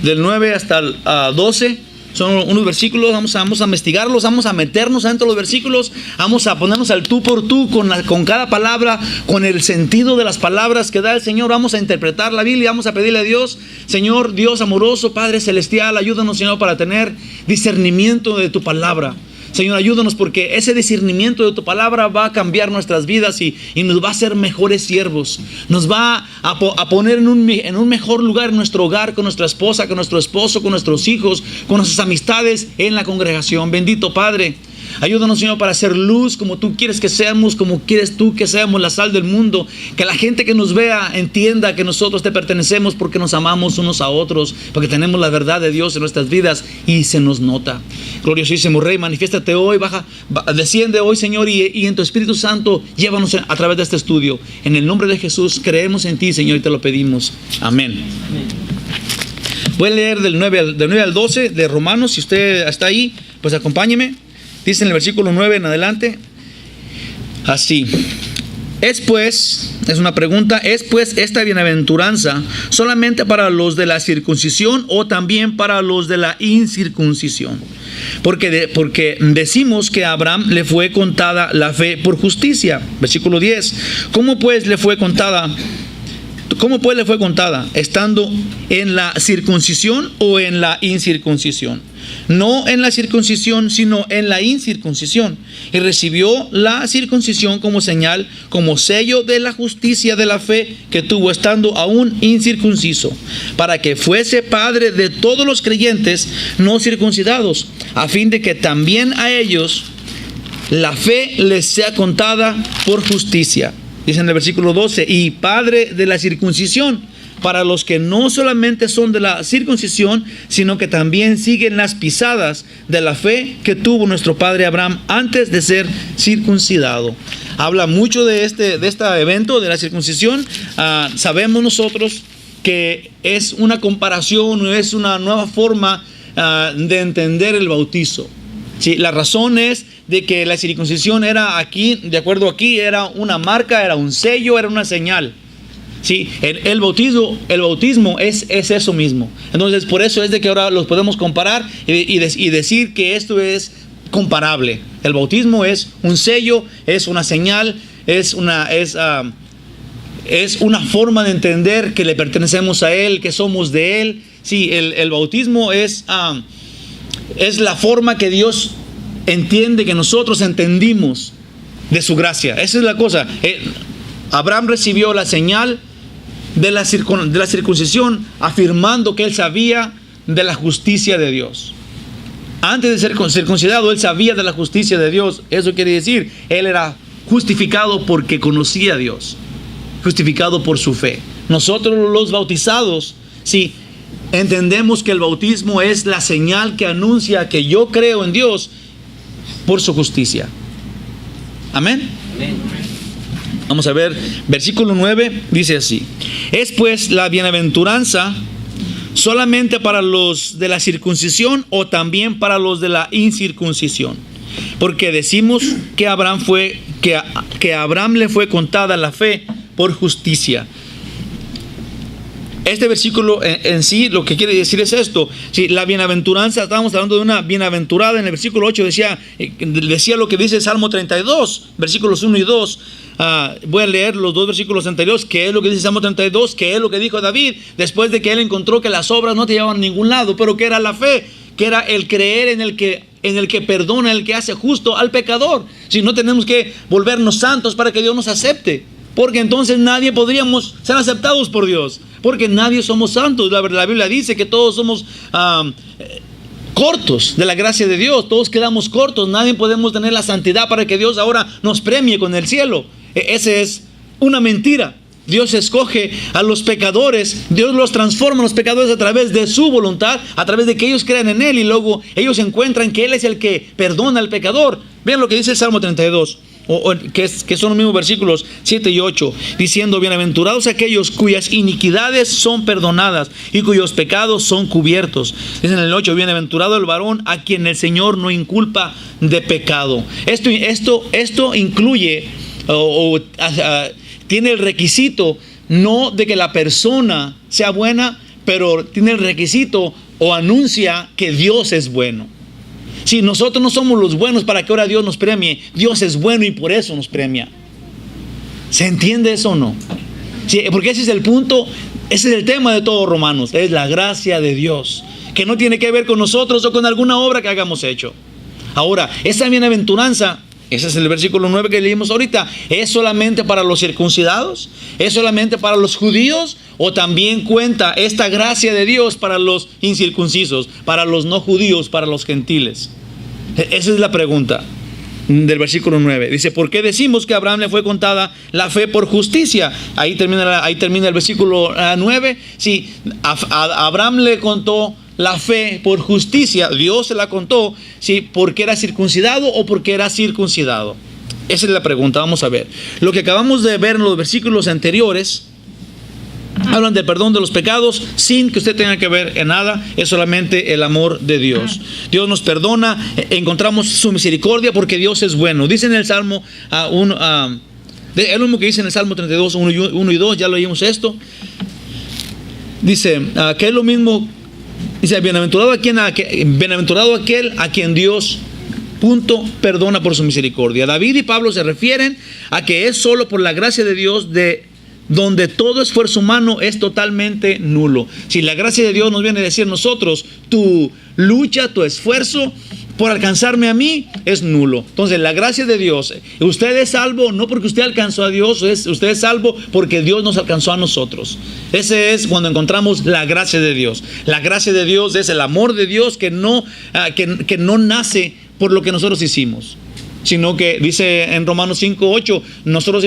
del 9 hasta el 12. Son unos versículos, vamos a investigarlos, vamos a meternos dentro de los versículos, vamos a ponernos al tú por tú con cada palabra, con el sentido de las palabras que da el Señor. Vamos a interpretar la Biblia, vamos a pedirle a Dios, Señor, Dios amoroso, Padre celestial, ayúdanos, Señor, para tener discernimiento de tu palabra. Señor, ayúdanos, porque ese discernimiento de tu palabra va a cambiar nuestras vidas y nos va a hacer mejores siervos. Nos va a poner en un mejor lugar en nuestro hogar, con nuestra esposa, con nuestro esposo, con nuestros hijos, con nuestras amistades en la congregación. Bendito Padre, ayúdanos, Señor, para hacer luz como tú quieres que seamos, como quieres tú que seamos la sal del mundo. Que la gente que nos vea entienda que nosotros te pertenecemos porque nos amamos unos a otros, porque tenemos la verdad de Dios en nuestras vidas y se nos nota. Gloriosísimo Rey, manifiéstate hoy, desciende hoy, Señor, y en tu Espíritu Santo llévanos a través de este estudio. En el nombre de Jesús creemos en ti, Señor, y te lo pedimos. Amén. Voy a leer del 9 al 12 de Romanos. Si usted está ahí, pues acompáñeme. Dice en el versículo 9 en adelante, así: es una pregunta, ¿es pues esta bienaventuranza solamente para los de la circuncisión o también para los de la incircuncisión? Porque decimos que a Abraham le fue contada la fe por justicia. Versículo 10, ¿cómo pues le fue contada? ¿Estando en la circuncisión o en la incircuncisión? No en la circuncisión, sino en la incircuncisión. Y recibió la circuncisión como señal, como sello de la justicia de la fe que tuvo estando aún incircunciso, para que fuese padre de todos los creyentes no circuncidados, a fin de que también a ellos la fe les sea contada por justicia. Dice en el versículo 12, y padre de la circuncisión, para los que no solamente son de la circuncisión, sino que también siguen las pisadas de la fe que tuvo nuestro padre Abraham antes de ser circuncidado. Habla mucho de este evento de la circuncisión. Sabemos nosotros que es una comparación, es una nueva forma de entender el bautizo. Sí, la razón es de que la circuncisión era aquí, de acuerdo aquí, era una marca, era un sello, era una señal. Sí, el bautismo es eso mismo. Entonces, por eso es de que ahora los podemos comparar y decir que esto es comparable. El bautismo es un sello, es una señal, es una forma de entender que le pertenecemos a Él, que somos de Él. Sí, el bautismo es la forma que Dios entiende que nosotros entendimos de su gracia. Esa es la cosa. Abraham recibió la señal de la circuncisión, afirmando que él sabía de la justicia de Dios. Antes de ser circuncidado, él sabía de la justicia de Dios. Eso quiere decir, él era justificado porque conocía a Dios, justificado por su fe. Nosotros los bautizados, sí, entendemos que el bautismo es la señal que anuncia que yo creo en Dios por su justicia. Amén. Amén. Vamos a ver, versículo 9 dice así: ¿es pues la bienaventuranza solamente para los de la circuncisión o también para los de la incircuncisión? Porque decimos que a Abraham le fue contada la fe por justicia. Este versículo en sí lo que quiere decir es esto. Si la bienaventuranza, estábamos hablando de una bienaventurada. En el versículo 8 decía lo que dice el Salmo 32, versículos 1 y 2. Voy a leer los dos versículos anteriores, que es lo que dice el Salmo 32, que es lo que dijo David, después de que él encontró que las obras no te llevaban a ningún lado, pero que era la fe, que era el creer en el que perdona, el que hace justo al pecador. Si no tenemos que volvernos santos para que Dios nos acepte, porque entonces nadie podríamos ser aceptados por Dios, porque nadie somos santos. La Biblia dice que todos somos cortos de la gracia de Dios, todos quedamos cortos, nadie podemos tener la santidad para que Dios ahora nos premie con el cielo. Esa es una mentira. Dios escoge a los pecadores, Dios los transforma a los pecadores a través de su voluntad, a través de que ellos crean en Él, y luego ellos encuentran que Él es el que perdona al pecador. Vean lo que dice el Salmo 32, que son los mismos versículos 7 y 8, diciendo: bienaventurados aquellos cuyas iniquidades son perdonadas y cuyos pecados son cubiertos. Dice en el 8: bienaventurado el varón a quien el Señor no inculpa de pecado. Esto incluye tiene el requisito no de que la persona sea buena, pero tiene el requisito o anuncia que Dios es bueno. Si nosotros no somos los buenos para que ahora Dios nos premie, Dios es bueno y por eso nos premia. ¿Se entiende eso o no? Sí, porque ese es el punto, ese es el tema de todos Romanos, es la gracia de Dios, que no tiene que ver con nosotros o con alguna obra que hayamos hecho. Ahora, esa bienaventuranza, ese es el versículo 9 que leímos ahorita, ¿es solamente para los circuncidados? ¿Es solamente para los judíos? ¿O también cuenta esta gracia de Dios para los incircuncisos, para los no judíos, para los gentiles? Esa es la pregunta del versículo 9. Dice, ¿por qué decimos que a Abraham le fue contada la fe por justicia? Ahí termina el versículo 9. Sí, a Abraham le contó la fe por justicia. Dios se la contó, ¿sí? ¿Porque era circuncidado o porque era circuncidado? Esa es la pregunta. Vamos a ver. Lo que acabamos de ver en los versículos anteriores hablan del perdón de los pecados sin que usted tenga que ver en nada. Es solamente el amor de Dios. Dios nos perdona, encontramos su misericordia porque Dios es bueno. Dice en el Salmo es lo mismo que dice en el Salmo 32, 1 y 2. Ya lo leímos esto. Dice que es lo mismo. Dice, bienaventurado aquel a quien Dios, perdona por su misericordia. David y Pablo se refieren a que es solo por la gracia de Dios donde todo esfuerzo humano es totalmente nulo. Si la gracia de Dios nos viene a decir nosotros, tu lucha, tu esfuerzo por alcanzarme a mí es nulo. Entonces la gracia de Dios, usted es salvo no porque usted alcanzó a Dios, usted es salvo porque Dios nos alcanzó a nosotros. Ese es cuando encontramos la gracia de Dios. La gracia de Dios es el amor de Dios que no nace por lo que nosotros hicimos, sino que dice en Romanos 5:8, nosotros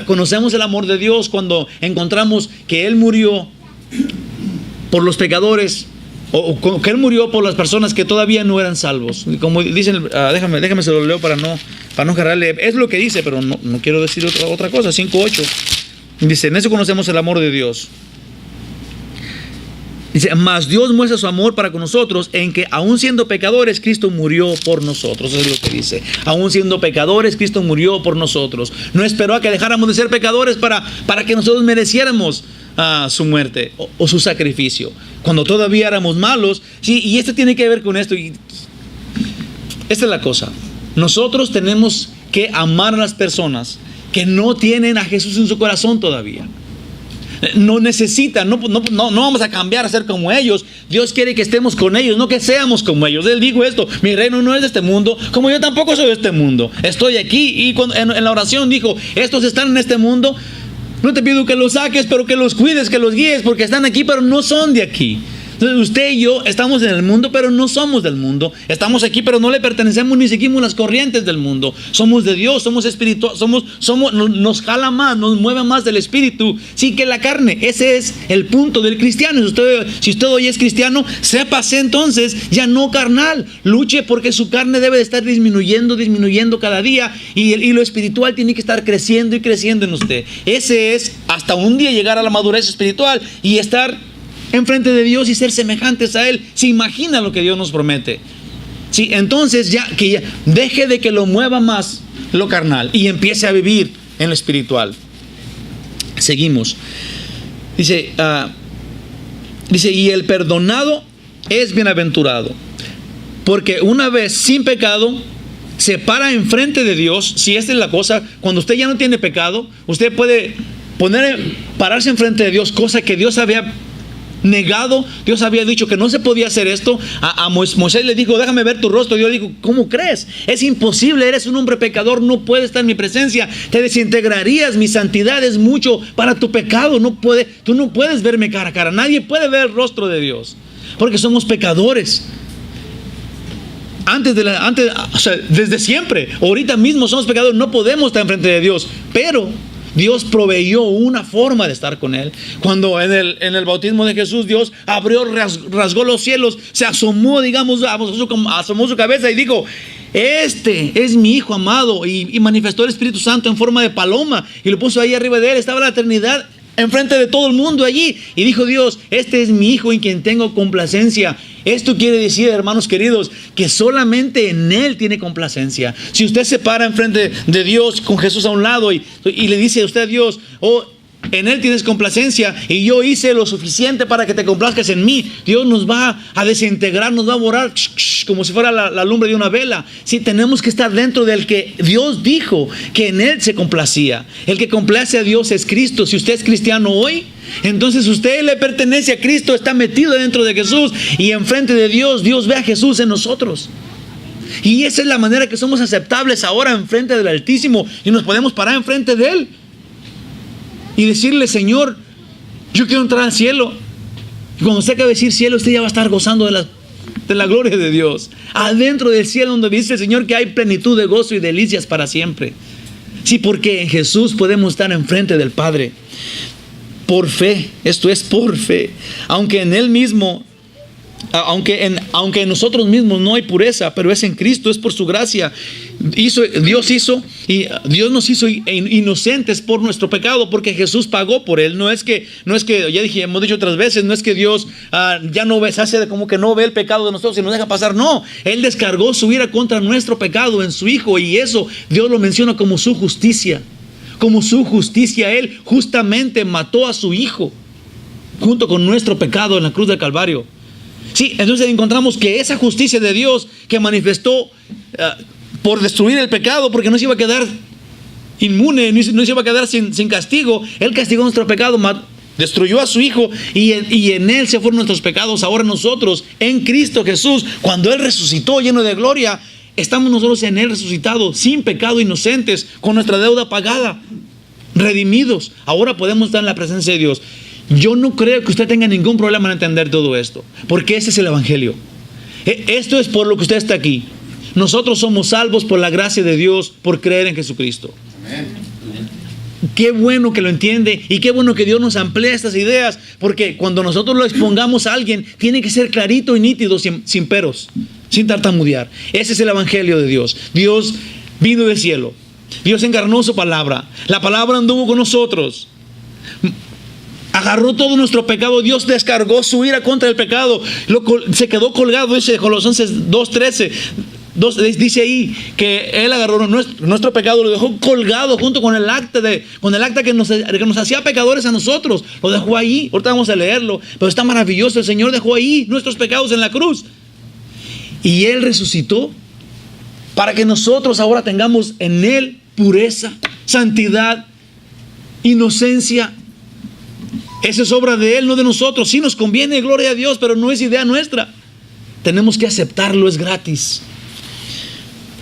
conocemos el amor de Dios cuando encontramos que Él murió por los pecadores, o que Él murió por las personas que todavía no eran salvos. Como dicen, déjame se lo leo para no agarrarle. Es lo que dice, pero no quiero decir otra cosa. 5:8 dice, en eso conocemos el amor de Dios. Dice, mas Dios muestra su amor para con nosotros en que aun siendo pecadores, Cristo murió por nosotros. Eso es lo que dice. Aun siendo pecadores, Cristo murió por nosotros. No esperó a que dejáramos de ser pecadores para que nosotros mereciéramos su muerte o su sacrificio. Cuando todavía éramos malos. Sí, y esto tiene que ver con esto. Y esta es la cosa. Nosotros tenemos que amar a las personas que no tienen a Jesús en su corazón todavía. No necesitan, no vamos a cambiar a ser como ellos. Dios quiere que estemos con ellos, no que seamos como ellos. Él dijo esto, mi reino no es de este mundo, como yo tampoco soy de este mundo. Estoy aquí. Y en la oración dijo, estos están en este mundo, no te pido que los saques, pero que los cuides, que los guíes, porque están aquí, pero no son de aquí. Entonces usted y yo estamos en el mundo, pero no somos del mundo. Estamos aquí, pero no le pertenecemos ni seguimos las corrientes del mundo. Somos de Dios, somos espirituales, nos jala más, nos mueve más del espíritu, sí, que la carne. Ese es el punto del cristiano. Si usted hoy es cristiano, sépase entonces ya no carnal. Luche porque su carne debe de estar disminuyendo cada día, y lo espiritual tiene que estar creciendo y creciendo en usted. Ese es hasta un día llegar a la madurez espiritual y estar enfrente de Dios y ser semejantes a Él. Se imagina lo que Dios nos promete. Sí, entonces ya deje de que lo mueva más lo carnal y empiece a vivir en lo espiritual. Seguimos. Dice, y el perdonado es bienaventurado, porque una vez sin pecado se para enfrente de Dios. Si esta es la cosa, cuando usted ya no tiene pecado, usted puede pararse enfrente de Dios, cosa que Dios había negado. Dios había dicho que no se podía hacer esto. A Moisés le dijo, déjame ver tu rostro. Dios dijo, ¿cómo crees? Es imposible, eres un hombre pecador, no puedes estar en mi presencia, te desintegrarías, mi santidad es mucho para tu pecado. Tú no puedes verme cara a cara, nadie puede ver el rostro de Dios, porque somos pecadores. Desde siempre, ahorita mismo somos pecadores, no podemos estar enfrente de Dios, pero Dios proveyó una forma de estar con Él. Cuando en el bautismo de Jesús, Dios rasgó los cielos, se asomó, asomó su cabeza y dijo, este es mi Hijo amado, y manifestó el Espíritu Santo en forma de paloma y lo puso ahí arriba de Él. Estaba la eternidad enfrente de todo el mundo allí, y dijo Dios, este es mi Hijo en quien tengo complacencia. Esto quiere decir, hermanos queridos, que solamente en Él tiene complacencia. Si usted se para enfrente de Dios con Jesús a un lado y le dice a usted a Dios, en Él tienes complacencia y yo hice lo suficiente para que te complazcas en mí. Dios nos va a desintegrar, nos va a borrar como si fuera la lumbre de una vela. Sí, tenemos que estar dentro del que Dios dijo que en Él se complacía. El que complace a Dios es Cristo. Si usted es cristiano hoy, entonces usted le pertenece a Cristo, está metido dentro de Jesús y enfrente de Dios, Dios ve a Jesús en nosotros. Y esa es la manera que somos aceptables ahora enfrente del Altísimo y nos podemos parar enfrente de Él y decirle: Señor, yo quiero entrar al cielo. Y cuando usted acabe de decir cielo, usted ya va a estar gozando de la gloria de Dios. Adentro del cielo, donde dice el Señor que hay plenitud de gozo y delicias para siempre. Sí, porque en Jesús podemos estar enfrente del Padre. Por fe, esto es por fe. Aunque en Él mismo, aunque en nosotros mismos no hay pureza, pero es en Cristo, es por su gracia. Dios nos hizo inocentes por nuestro pecado, porque Jesús pagó por él. No es que ya hemos dicho otras veces, no es que Dios ya no ve, se hace como que no ve el pecado de nosotros y nos deja pasar. No, Él descargó su ira contra nuestro pecado en su Hijo, y eso Dios lo menciona como su justicia. Como su justicia, Él justamente mató a su Hijo junto con nuestro pecado en la cruz del Calvario. Sí, entonces encontramos que esa justicia de Dios que manifestó por destruir el pecado, porque no se iba a quedar inmune, no se iba a quedar sin castigo. Él castigó nuestro pecado, destruyó a su Hijo y en Él se fueron nuestros pecados. Ahora nosotros, en Cristo Jesús, cuando Él resucitó lleno de gloria, estamos nosotros en Él resucitados, sin pecado, inocentes, con nuestra deuda pagada, redimidos. Ahora podemos estar en la presencia de Dios. Yo no creo que usted tenga ningún problema en entender todo esto, porque ese es el Evangelio. Esto es por lo que usted está aquí. Nosotros somos salvos por la gracia de Dios, por creer en Jesucristo. Amén. Qué bueno que lo entiende y qué bueno que Dios nos amplía estas ideas, porque cuando nosotros lo expongamos a alguien, tiene que ser clarito y nítido, sin peros, sin tartamudear. Ese es el Evangelio de Dios. Dios vino del cielo. Dios encarnó su palabra. La palabra anduvo con nosotros. Agarró todo nuestro pecado. Dios descargó su ira contra el pecado. Se quedó colgado, dice Colosenses 2:13. Dice ahí que Él agarró nuestro pecado, lo dejó colgado junto con el acta que nos hacía pecadores a nosotros. Lo dejó ahí. Ahorita vamos a leerlo, pero está maravilloso. El Señor dejó ahí nuestros pecados en la cruz y Él resucitó para que nosotros ahora tengamos en Él pureza, santidad, inocencia. Esa es obra de Él, no de nosotros. Sí nos conviene, gloria a Dios, pero no es idea nuestra. Tenemos que aceptarlo, es gratis.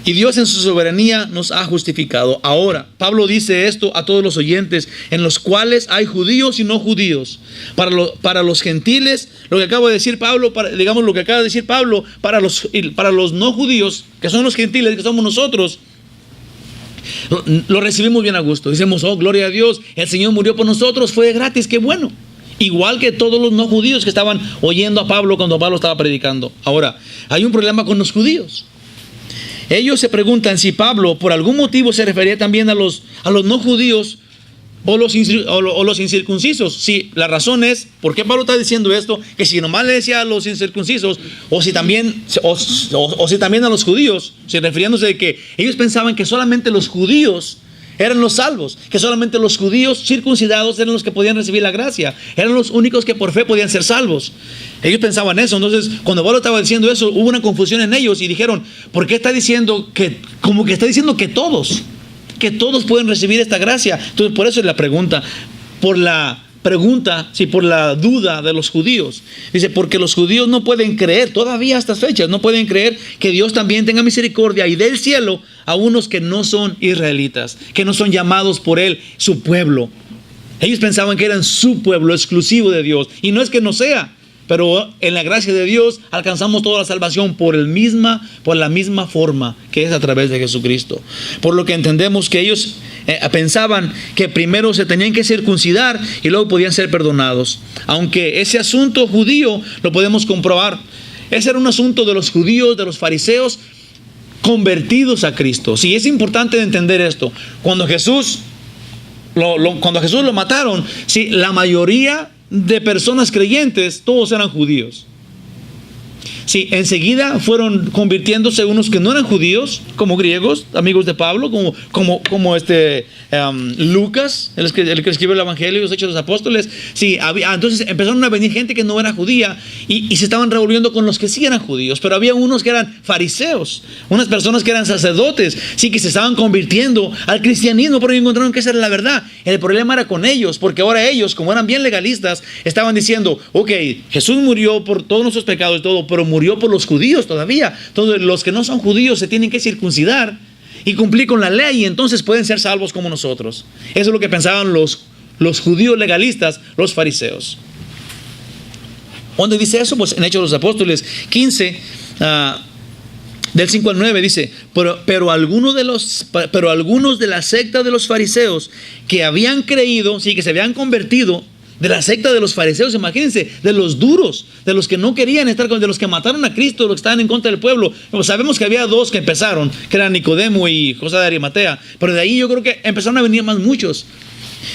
Y Dios en su soberanía nos ha justificado. Ahora, Pablo dice esto a todos los oyentes, en los cuales hay judíos y no judíos. Para los gentiles, lo que acaba de decir Pablo, para los no judíos, que son los gentiles, que somos nosotros, lo recibimos bien a gusto. Decimos: oh, gloria a Dios, el Señor murió por nosotros, fue gratis, qué bueno. Igual que todos los no judíos que estaban oyendo a Pablo cuando Pablo estaba predicando. Ahora, hay un problema con los judíos. Ellos se preguntan si Pablo por algún motivo se refería también a los no judíos o los incircuncisos. Sí, la razón es, ¿por qué Pablo está diciendo esto? Que si nomás le decía a los incircuncisos o si también a los judíos, refiriéndose de que ellos pensaban que solamente los judíos eran los salvos, que solamente los judíos circuncidados eran los que podían recibir la gracia, eran los únicos que por fe podían ser salvos. Ellos pensaban eso. Entonces, cuando Pablo estaba diciendo eso, hubo una confusión en ellos y dijeron: ¿por qué está diciendo como que está diciendo que todos pueden recibir esta gracia? Entonces, por eso es la pregunta, por la duda de los judíos. Dice: porque los judíos no pueden creer, todavía a estas fechas, no pueden creer que Dios también tenga misericordia y del cielo a unos que no son israelitas, que no son llamados por Él su pueblo. Ellos pensaban que eran su pueblo exclusivo de Dios, y no es que no sea, pero en la gracia de Dios alcanzamos toda la salvación por la misma forma, que es a través de Jesucristo. Por lo que entendemos que ellos pensaban que primero se tenían que circuncidar y luego podían ser perdonados. Aunque ese asunto judío lo podemos comprobar. Ese era un asunto de los judíos, de los fariseos convertidos a Cristo. Sí, es importante entender esto. Cuando Jesús lo mataron, sí, la mayoría de personas creyentes, todos eran judíos. Sí, enseguida fueron convirtiéndose unos que no eran judíos, como griegos, amigos de Pablo, como Lucas, el que escribe el Evangelio, los Hechos de los Apóstoles. Sí, entonces empezaron a venir gente que no era judía y se estaban revolviendo con los que sí eran judíos. Pero había unos que eran fariseos, unas personas que eran sacerdotes, sí, que se estaban convirtiendo al cristianismo, pero encontraron que esa era la verdad. El problema era con ellos, porque ahora ellos, como eran bien legalistas, estaban diciendo, ok, Jesús murió por todos nuestros pecados y todo, pero murió por los judíos todavía. Entonces los que no son judíos se tienen que circuncidar y cumplir con la ley, y entonces pueden ser salvos como nosotros. Eso es lo que pensaban los judíos legalistas, los fariseos. ¿Dónde dice eso? Pues en Hechos de los Apóstoles 15, del 5 al 9 dice, pero algunos de la secta de los fariseos que habían creído, sí, que se habían convertido, de la secta de los fariseos, imagínense, de los duros, de los que no querían estar con, de los que mataron a Cristo, de los que estaban en contra del pueblo. Pues sabemos que había dos que empezaron, que eran Nicodemo y José de Arimatea, pero de ahí yo creo que empezaron a venir más muchos.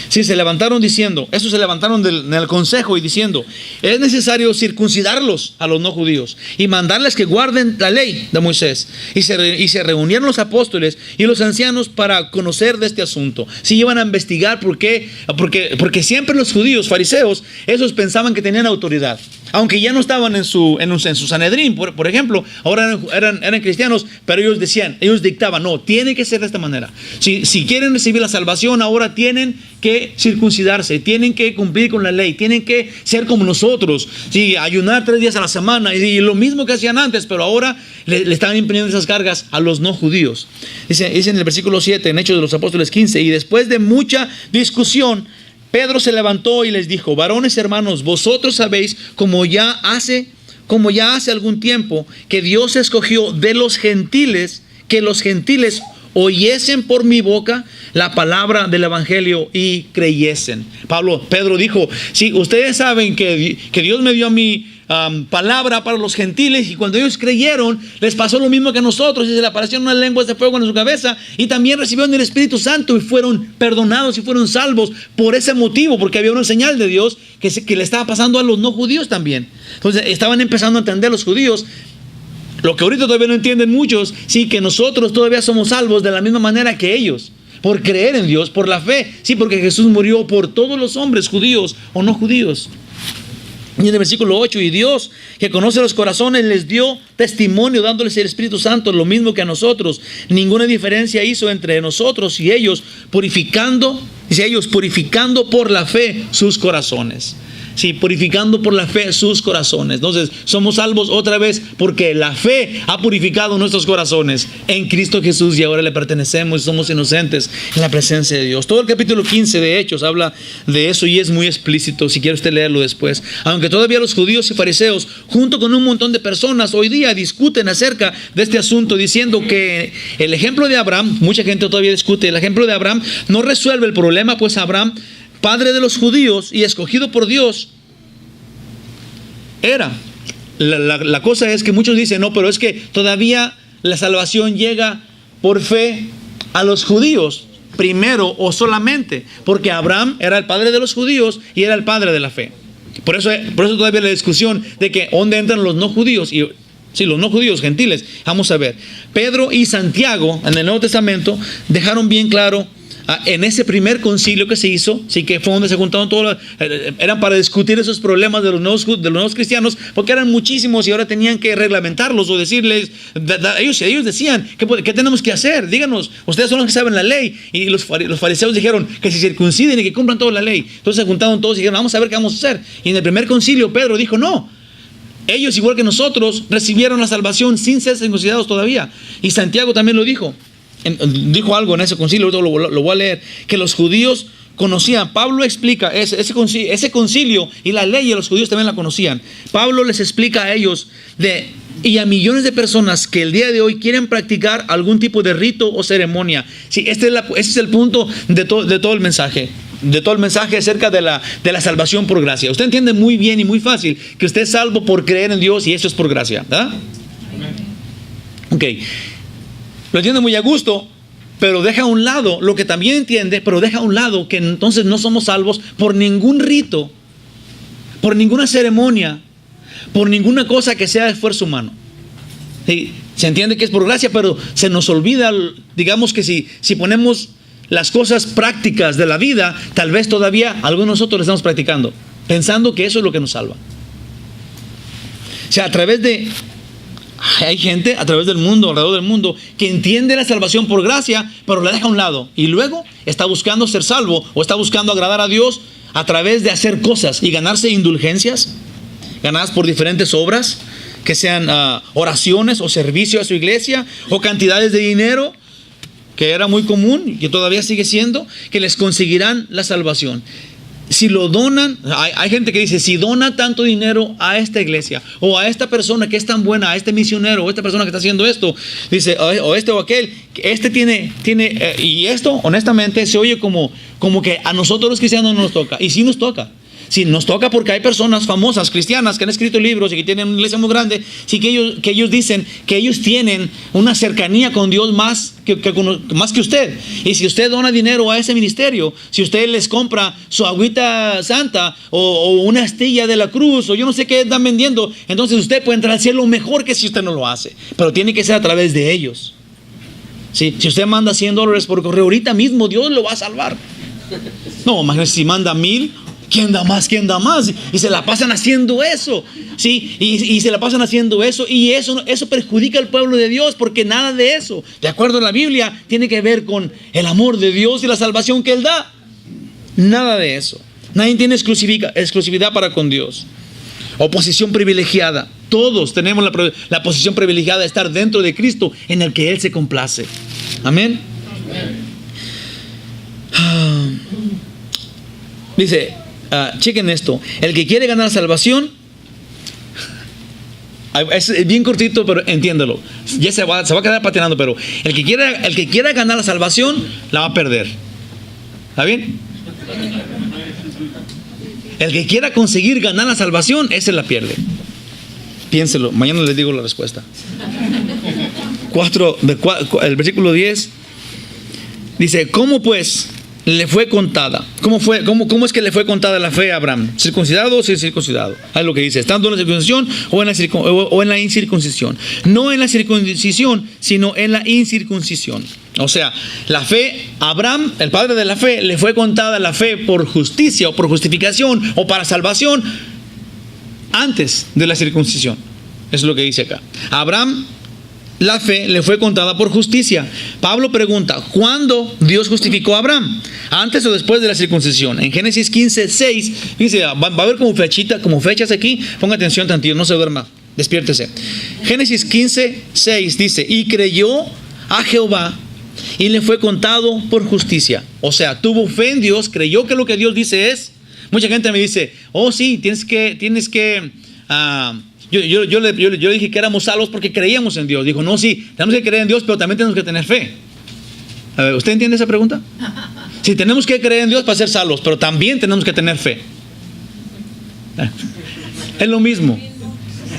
Sí, se levantaron diciendo, estos se levantaron en el consejo y diciendo, es necesario circuncidarlos a los no judíos y mandarles que guarden la ley de Moisés. Y se reunieron los apóstoles y los ancianos para conocer de este asunto. Si iban a investigar porque siempre los judíos, fariseos, esos pensaban que tenían autoridad. Aunque ya no estaban en su Sanedrín, por ejemplo, ahora eran cristianos, pero ellos dictaban, no, tiene que ser de esta manera. Si quieren recibir la salvación, ahora tienen que circuncidarse, tienen que cumplir con la ley, tienen que ser como nosotros, sí, ayunar 3 días a la semana, y lo mismo que hacían antes, pero ahora le estaban imponiendo esas cargas a los no judíos. Dice en el versículo 7, en Hechos de los Apóstoles 15, y después de mucha discusión, Pedro se levantó y les dijo, varones hermanos, vosotros sabéis como ya hace algún tiempo que Dios escogió de los gentiles, que los gentiles oyesen por mi boca la palabra del evangelio y creyesen. Pedro dijo, sí, ustedes saben que Dios me dio a mí palabra para los gentiles, y cuando ellos creyeron les pasó lo mismo que a nosotros, y se le aparecieron unas lenguas de fuego en su cabeza, y también recibieron el Espíritu Santo y fueron perdonados y fueron salvos por ese motivo, porque había una señal de Dios que le estaba pasando a los no judíos también. Entonces estaban empezando a entender los judíos lo que ahorita todavía no entienden muchos, sí, que nosotros todavía somos salvos de la misma manera que ellos, por creer en Dios, por la fe, sí, porque Jesús murió por todos los hombres, judíos o no judíos. Y en el versículo 8, y Dios, que conoce los corazones, les dio testimonio dándoles el Espíritu Santo, lo mismo que a nosotros. Ninguna diferencia hizo entre nosotros y ellos, purificando por la fe sus corazones. Sí, purificando por la fe sus corazones. Entonces, somos salvos otra vez porque la fe ha purificado nuestros corazones en Cristo Jesús, y ahora le pertenecemos y somos inocentes en la presencia de Dios. Todo el capítulo 15 de Hechos habla de eso y es muy explícito, si quiere usted leerlo después. Aunque todavía los judíos y fariseos, junto con un montón de personas, hoy día discuten acerca de este asunto, diciendo que el ejemplo de Abraham, mucha gente todavía discute, el ejemplo de Abraham no resuelve el problema, pues Abraham, padre de los judíos y escogido por Dios, era. La cosa es que muchos dicen, no, pero es que todavía la salvación llega por fe a los judíos primero o solamente, porque Abraham era el padre de los judíos y era el padre de la fe. Por eso todavía la discusión de que dónde entran los no judíos y sí, los no judíos, gentiles. Vamos a ver, Pedro y Santiago en el Nuevo Testamento dejaron bien claro en ese primer concilio que se hizo, sí, que fue donde se juntaron todos, eran para discutir esos problemas de los nuevos cristianos, porque eran muchísimos y ahora tenían que reglamentarlos o decirles, ellos decían, ¿qué tenemos que hacer? Díganos, ustedes son los que saben la ley. Y los fariseos dijeron que se circunciden y que cumplan toda la ley. Entonces se juntaron todos y dijeron, vamos a ver qué vamos a hacer. Y en el primer concilio Pedro dijo, no, ellos igual que nosotros recibieron la salvación sin ser circuncidados todavía. Y Santiago también lo dijo. Dijo algo en ese concilio, lo voy a leer, que los judíos conocían. Pablo explica ese concilio y la ley, y los judíos también la conocían. Pablo les explica a ellos y a millones de personas que el día de hoy quieren practicar algún tipo de rito o ceremonia. Sí, ese es el punto de todo el mensaje. De todo el mensaje acerca de la salvación por gracia. Usted entiende muy bien y muy fácil que usted es salvo por creer en Dios, y eso es por gracia, ¿verdad? Ok. Lo entiende muy a gusto, pero deja a un lado lo que también entiende, pero deja a un lado que entonces no somos salvos por ningún rito, por ninguna ceremonia, por ninguna cosa que sea esfuerzo humano. ¿Sí? Se entiende que es por gracia, pero se nos olvida, digamos que si ponemos las cosas prácticas de la vida, tal vez todavía algunos de nosotros lo estamos practicando, pensando que eso es lo que nos salva. O sea, hay gente a través del mundo, alrededor del mundo, que entiende la salvación por gracia, pero la deja a un lado. Y luego está buscando ser salvo o está buscando agradar a Dios a través de hacer cosas y ganarse indulgencias, ganadas por diferentes obras, que sean oraciones o servicio a su iglesia, o cantidades de dinero, que era muy común y que todavía sigue siendo, que les conseguirán la salvación. Si lo donan, hay gente que dice, si dona tanto dinero a esta iglesia, o a esta persona que es tan buena, a este misionero, o esta persona que está haciendo esto, dice, o este o aquel, este tiene y esto, honestamente, se oye como que a nosotros los cristianos no nos toca. Y sí nos toca. Sí, nos toca porque hay personas famosas, cristianas, que han escrito libros y que tienen una iglesia muy grande, sí, que ellos dicen que ellos tienen una cercanía con Dios más que usted. Y si usted dona dinero a ese ministerio, si usted les compra su agüita santa o una astilla de la cruz, o yo no sé qué están vendiendo, entonces usted puede entrar al cielo mejor que si usted no lo hace. Pero tiene que ser a través de ellos. Sí, si usted manda $100 por correo, ahorita mismo Dios lo va a salvar. No, imagínese si manda 1,000. ¿Quién da más? ¿Quién da más? Y se la pasan haciendo eso. ¿Sí? Y se la pasan haciendo eso. Y eso perjudica al pueblo de Dios, porque nada de eso, de acuerdo a la Biblia, tiene que ver con el amor de Dios y la salvación que Él da. Nada de eso. Nadie tiene exclusividad para con Dios. Oposición privilegiada. Todos tenemos la posición privilegiada de estar dentro de Cristo, en el que Él se complace. Amén. Dice, chequen esto. El que quiere ganar salvación, es bien cortito, pero entiéndelo. Ya se va a quedar patinando, pero el que quiera ganar la salvación, la va a perder. ¿Está bien? El que quiera conseguir ganar la salvación, ese la pierde. Piénselo, mañana les digo la respuesta. El versículo 10 dice, ¿cómo pues le fue contada? ¿Cómo es que le fue contada la fe a Abraham? ¿Circuncidado o sin circuncidado? Es lo que dice, estando en la circuncisión o en la incircuncisión. No en la circuncisión, sino en la incircuncisión. O sea, la fe, Abraham, el padre de la fe, le fue contada la fe por justicia o por justificación o para salvación antes de la circuncisión. Eso es lo que dice acá. Abraham, la fe le fue contada por justicia. Pablo pregunta, ¿cuándo Dios justificó a Abraham? ¿Antes o después de la circuncisión? En Génesis 15:6 dice, va a haber como fechas aquí. Ponga atención tantito, no se duerma, despiértese. Génesis 15:6 dice, y creyó a Jehová y le fue contado por justicia. O sea, tuvo fe en Dios, creyó que lo que Dios dice es. Mucha gente me dice, oh sí, tienes que Yo le dije que éramos salvos porque creíamos en Dios. Dijo, no, sí, tenemos que creer en Dios, pero también tenemos que tener fe. A ver, ¿usted entiende esa pregunta? Sí, tenemos que creer en Dios para ser salvos, pero también tenemos que tener fe. Es lo mismo.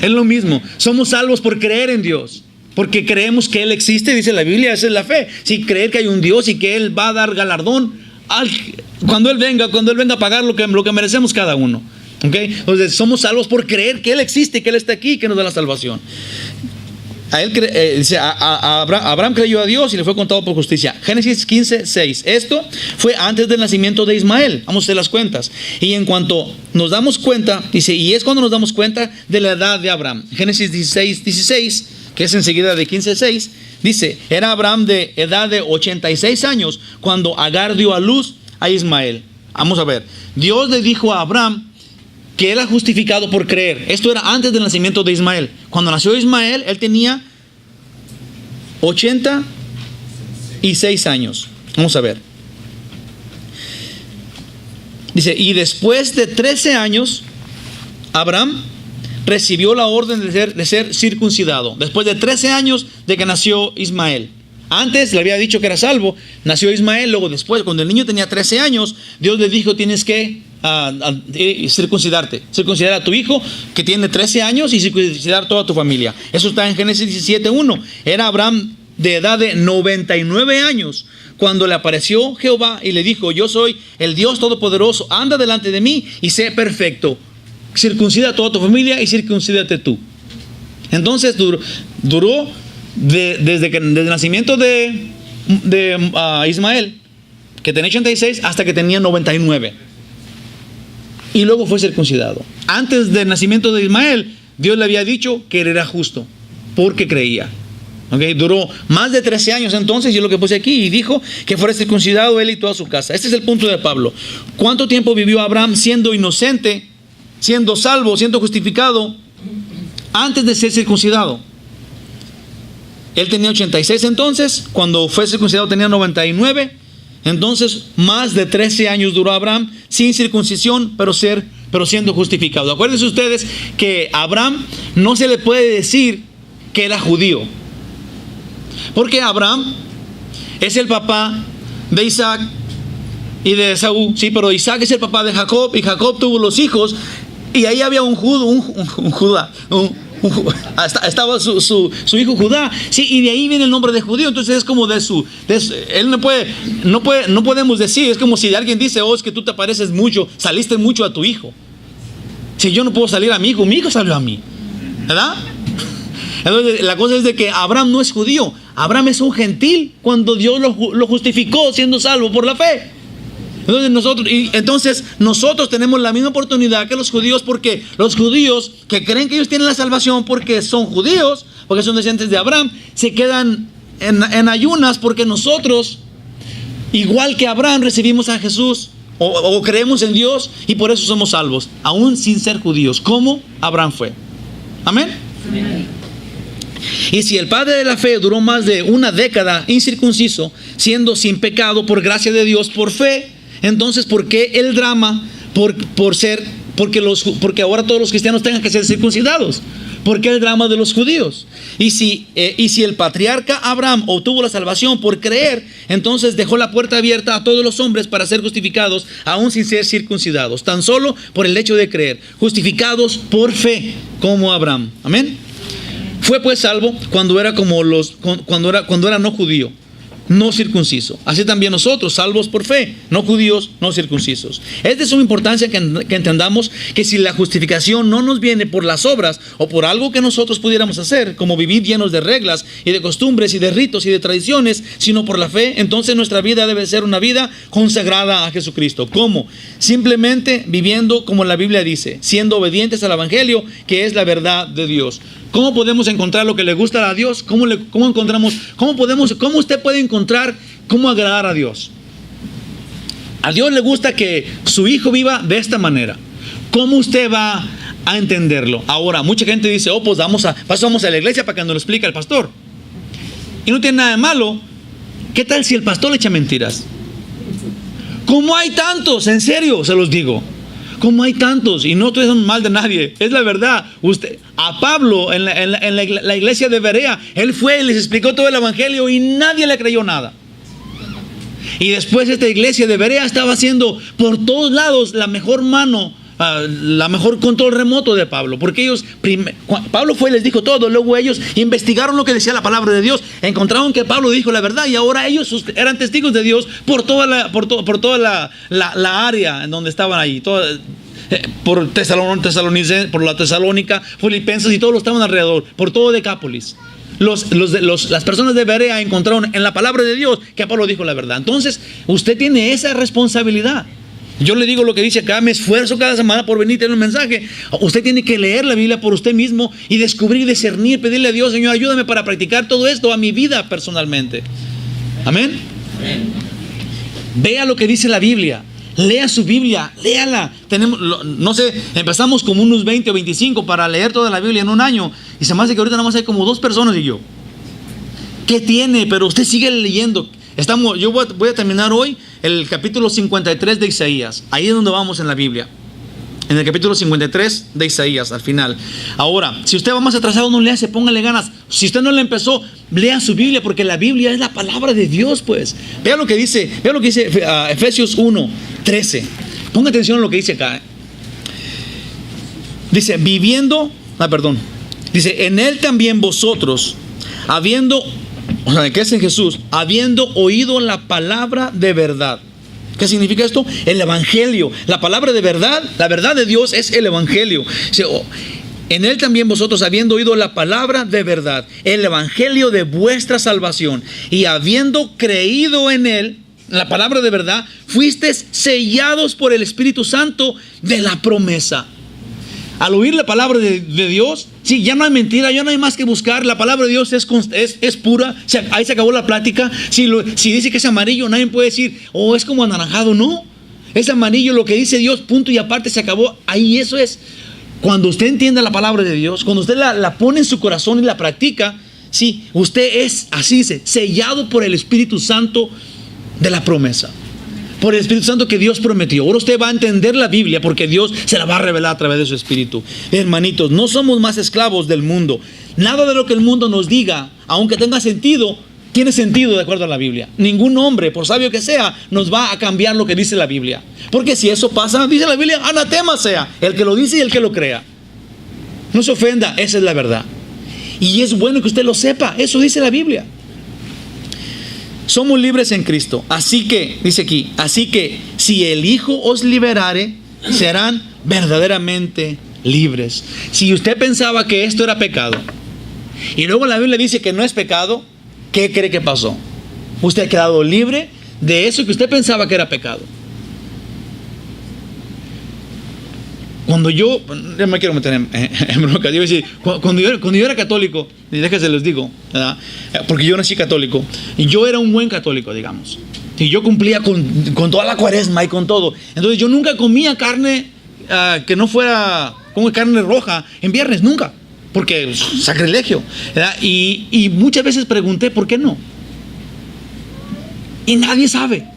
Es lo mismo. Somos salvos por creer en Dios, porque creemos que Él existe, dice la Biblia, esa es la fe. Sí, creer que hay un Dios y que Él va a dar galardón cuando Él venga a pagar lo que merecemos cada uno. ¿Okay? Entonces somos salvos por creer que Él existe, que Él está aquí, que nos da la salvación. Abraham creyó a Dios y le fue contado por justicia. Génesis 15:6. Esto fue antes del nacimiento de Ismael. Vamos a hacer las cuentas. Y en cuanto nos damos cuenta, dice, y es cuando nos damos cuenta de la edad de Abraham. Génesis 16, que es enseguida de 15:6, dice, era Abraham de edad de 86 años cuando Agar dio a luz a Ismael. Vamos a ver. Dios le dijo a Abraham que él ha justificado por creer. Esto era antes del nacimiento de Ismael. Cuando nació Ismael, él tenía 86 años. Vamos a ver. Dice, y después de 13 años, Abraham recibió la orden de ser circuncidado. Después de 13 años de que nació Ismael. Antes le había dicho que era salvo. Nació Ismael, luego después, cuando el niño tenía 13 años, Dios le dijo, tienes que circuncidar a tu hijo que tiene 13 años y circuncidar toda tu familia. Eso está en Génesis 17:1. Era Abraham de edad de 99 años cuando le apareció Jehová y le dijo, yo soy el Dios Todopoderoso, anda delante de mí y sé perfecto. circuncida a toda tu familia y circuncídate tú. Entonces duró desde el nacimiento de Ismael, que tenía 86, hasta que tenía 99. Y luego fue circuncidado. Antes del nacimiento de Ismael, Dios le había dicho que él era justo, porque creía. Okay, duró más de 13 años entonces, yo lo que puse aquí, y dijo que fuera circuncidado él y toda su casa. Este es el punto de Pablo. ¿Cuánto tiempo vivió Abraham siendo inocente, siendo salvo, siendo justificado, antes de ser circuncidado? Él tenía 86 entonces, cuando fue circuncidado tenía 99. Entonces, más de 13 años duró Abraham sin circuncisión, pero siendo justificado. Acuérdense ustedes que a Abraham no se le puede decir que era judío, porque Abraham es el papá de Isaac y de Esaú. Sí, pero Isaac es el papá de Jacob, y Jacob tuvo los hijos, y ahí había estaba su hijo Judá. Sí, y de ahí viene el nombre de judío. Entonces es como él no podemos decir, es como si alguien dice, oh, es que tú te pareces mucho, saliste mucho a tu hijo. Si yo no puedo salir a mi hijo salió a mí, ¿verdad? Entonces la cosa es de que Abraham no es judío, Abraham es un gentil cuando Dios lo justificó siendo salvo por la fe. Entonces nosotros tenemos la misma oportunidad que los judíos, porque los judíos que creen que ellos tienen la salvación porque son judíos, porque son descendientes de Abraham, se quedan en ayunas, porque nosotros, igual que Abraham, recibimos a Jesús o creemos en Dios, y por eso somos salvos, aún sin ser judíos, como Abraham fue. Amén. Amén. Y si el padre de la fe duró más de una década incircunciso, siendo sin pecado por gracia de Dios, por fe, entonces ¿por qué el drama porque ahora todos los cristianos tengan que ser circuncidados? ¿Por qué el drama de los judíos? Y si el patriarca Abraham obtuvo la salvación por creer, entonces dejó la puerta abierta a todos los hombres para ser justificados aún sin ser circuncidados, tan solo por el hecho de creer, justificados por fe como Abraham. Amén. Fue pues salvo cuando era cuando era no judío, no circunciso. Así también nosotros, salvos por fe, no judíos, no circuncisos. Es de suma importancia que entendamos que si la justificación no nos viene por las obras o por algo que nosotros pudiéramos hacer, como vivir llenos de reglas y de costumbres y de ritos y de tradiciones, sino por la fe, entonces nuestra vida debe ser una vida consagrada a Jesucristo. ¿Cómo? Simplemente viviendo como la Biblia dice, siendo obedientes al Evangelio, que es la verdad de Dios. ¿Cómo podemos encontrar lo que le gusta a Dios? ¿Cómo usted puede encontrar cómo agradar a Dios? A Dios le gusta que su hijo viva de esta manera. ¿Cómo usted va a entenderlo? Ahora, mucha gente dice, oh, pues vamos a la iglesia para que nos lo explique el pastor. Y no tiene nada de malo. ¿Qué tal si el pastor le echa mentiras? ¿Cómo hay tantos? En serio, se los digo. ¿Cómo hay tantos? Y no estoy diciendo mal de nadie, es la verdad. A Pablo en la iglesia de Berea, él fue y les explicó todo el evangelio y nadie le creyó nada. Y después esta iglesia de Berea estaba haciendo por todos lados la mejor mano, la mejor control remoto de Pablo, porque Pablo fue y les dijo todo. Luego ellos investigaron lo que decía la palabra de Dios, encontraron que Pablo dijo la verdad, y ahora ellos eran testigos de Dios por toda la área en donde estaban ahí, por la Tesalónica, Filipenses, y todos los estaban alrededor, por todo Decápolis. Las personas de Berea encontraron en la palabra de Dios que Pablo dijo la verdad. Entonces usted tiene esa responsabilidad. Yo le digo lo que dice acá, me esfuerzo cada semana por venir a tener un mensaje. Usted tiene que leer la Biblia por usted mismo y descubrir, discernir, pedirle a Dios, Señor, ayúdame para practicar todo esto a mi vida personalmente. Amén. Amén. Vea lo que dice la Biblia. Lea su Biblia, léala. Empezamos como unos 20 o 25 para leer toda la Biblia en un año. Y se me hace que ahorita nada más hay como 2 personas y yo. ¿Qué tiene? Pero usted sigue leyendo. Yo voy a terminar hoy el capítulo 53 de Isaías. Ahí es donde vamos en la Biblia. En el capítulo 53 de Isaías, al final. Ahora, si usted va más atrasado, no le hace, póngale ganas. Si usted no le empezó, lea su Biblia, porque la Biblia es la palabra de Dios, pues. Vea lo que dice Efesios 1:13. Ponga atención a lo que dice acá. Dice, dice, en él también vosotros, que es en Jesús, habiendo oído la palabra de verdad. ¿Qué significa esto? El evangelio. La palabra de verdad, la verdad de Dios es el evangelio. En él también vosotros, habiendo oído la palabra de verdad, el evangelio de vuestra salvación, y habiendo creído en él, la palabra de verdad, fuisteis sellados por el Espíritu Santo de la promesa. Al oír la palabra de Dios, sí, ya no hay mentira, ya no hay más que buscar. La palabra de Dios es pura. Ahí se acabó la plática. Si dice que es amarillo, nadie puede decir, oh, es como anaranjado. No, es amarillo, lo que dice Dios, punto y aparte, se acabó. Ahí eso es. Cuando usted entiende la palabra de Dios, cuando usted la pone en su corazón y la practica, sí, usted es, así dice, sellado por el Espíritu Santo de la promesa. Por el Espíritu Santo que Dios prometió. Ahora usted va a entender la Biblia porque Dios se la va a revelar a través de su Espíritu. Hermanitos, no somos más esclavos del mundo. Nada de lo que el mundo nos diga, aunque tenga sentido, tiene sentido de acuerdo a la Biblia. Ningún hombre, por sabio que sea, nos va a cambiar lo que dice la Biblia. Porque si eso pasa, dice la Biblia, anatema sea el que lo dice y el que lo crea. No se ofenda, esa es la verdad. Y es bueno que usted lo sepa, eso dice la Biblia. Somos libres en Cristo. Así que, dice aquí, así que si el Hijo os liberare, serán verdaderamente libres. Si usted pensaba que esto era pecado, y luego la Biblia dice que no es pecado, ¿qué cree que pasó? Usted ha quedado libre de eso que usted pensaba que era pecado. Cuando yo me quiero meter en bronca, yo decir, cuando yo era católico, y déjense les digo, ¿verdad? Porque yo nací católico, y yo era un buen católico, digamos, y yo cumplía con toda la cuaresma y con todo. Entonces yo nunca comía carne que no fuera como carne roja en viernes, nunca, porque es sacrilegio, ¿verdad? Y muchas veces pregunté por qué no, y nadie sabe.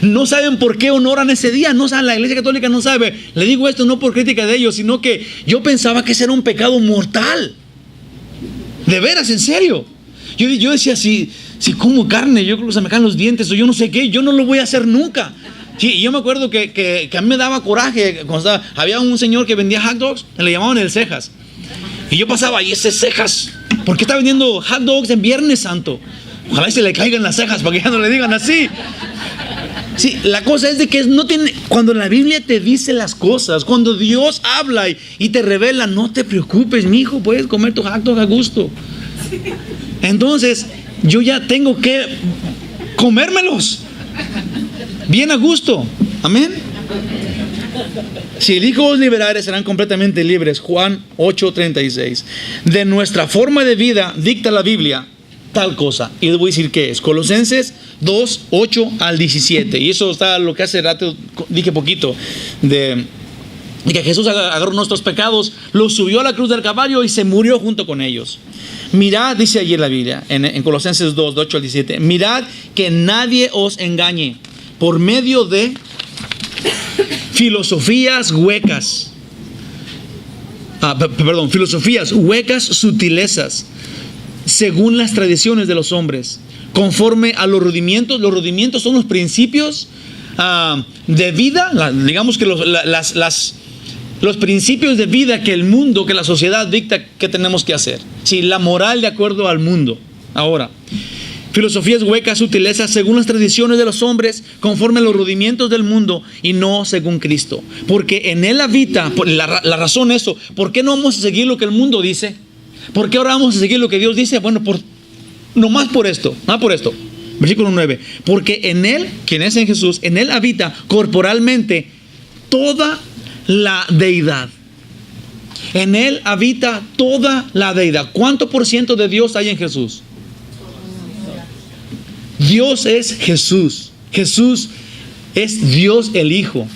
No saben por qué honoran ese día, no saben, la Iglesia Católica no sabe. Le digo esto no por crítica de ellos, sino que yo pensaba que ese era un pecado mortal. De veras, en serio. Yo decía, si como carne, yo creo que se me caen los dientes o yo no sé qué, yo no lo voy a hacer nunca. Sí, y yo me acuerdo que a mí me daba coraje cuando había un señor que vendía hot dogs, le llamaban el Cejas. Y yo pasaba, y ese Cejas, ¿por qué está vendiendo hot dogs en Viernes Santo? Ojalá se le caigan las cejas para que ya no le digan así. Sí, la cosa es de que no tiene, cuando la Biblia te dice las cosas, cuando Dios habla y te revela, no te preocupes, mi hijo, puedes comer tu hot dog a gusto. Entonces, yo ya tengo que comérmelos bien a gusto. Amén. Si el Hijo os liberare, serán completamente libres. Juan 8:36. De nuestra forma de vida dicta la Biblia tal cosa. Y les voy a decir qué es. Colosenses 2:8-17. Y eso está lo que hace rato dije poquito de que Jesús agarró nuestros pecados, los subió a la cruz del Calvario y se murió junto con ellos. Mirad, dice allí en la Biblia, en Colosenses 2:8-17, mirad que nadie os engañe por medio de filosofías huecas. Filosofías huecas, sutilezas, según las tradiciones de los hombres, conforme a los rudimientos. Los rudimientos son los principios de vida, digamos que los principios de vida que el mundo, que la sociedad dicta que tenemos que hacer. Sí, la moral de acuerdo al mundo. Ahora, filosofías huecas, sutilezas, según las tradiciones de los hombres, conforme a los rudimientos del mundo y no según Cristo. Porque en Él habita, la razón es eso. ¿Por qué no vamos a seguir lo que el mundo dice? ¿Por qué ahora vamos a seguir lo que Dios dice? Bueno, nomás por esto. Versículo 9. Porque en Él, quien es en Jesús, en Él habita corporalmente toda la deidad. En Él habita toda la deidad. ¿Cuánto por ciento de Dios hay en Jesús? Dios es Jesús. Jesús es Dios el Hijo.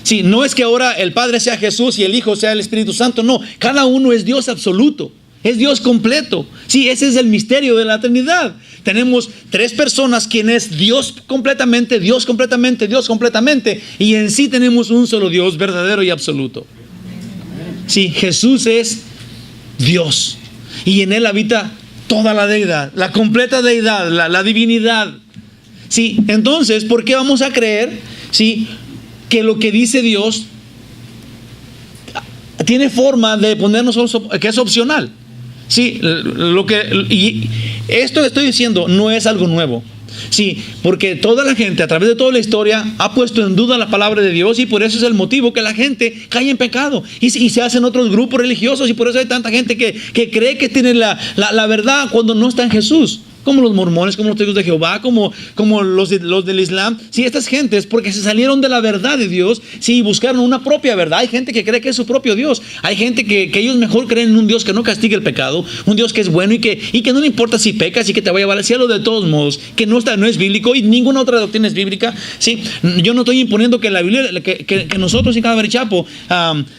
Sí, no es que ahora el Padre sea Jesús y el Hijo sea el Espíritu Santo. No, cada uno es Dios absoluto. Es Dios completo. Sí, ese es el misterio de la Trinidad. Tenemos tres personas, quien es Dios completamente, Dios completamente, Dios completamente. Y en sí tenemos un solo Dios verdadero y absoluto. Sí, Jesús es Dios. Y en Él habita toda la deidad, la completa deidad, la divinidad. Sí, entonces, ¿por qué vamos a creer, sí, que lo que dice Dios tiene forma de ponernos que es opcional? Sí, y esto que estoy diciendo no es algo nuevo. Sí, porque toda la gente a través de toda la historia ha puesto en duda la palabra de Dios, y por eso es el motivo que la gente cae en pecado y se hacen otros grupos religiosos, y por eso hay tanta gente que cree que tiene la verdad cuando no está en Jesús. Como los mormones, como los testigos de Jehová, como los del Islam. Sí, estas gentes, porque se salieron de la verdad de Dios, sí, buscaron una propia verdad. Hay gente que cree que es su propio Dios. Hay gente que ellos mejor creen en un Dios que no castigue el pecado, un Dios que es bueno y que no le importa si pecas y que te va a llevar al cielo de todos modos, que no es bíblico, y ninguna otra doctrina es bíblica. Sí, yo no estoy imponiendo que la Biblia, que nosotros en Calvary Chapel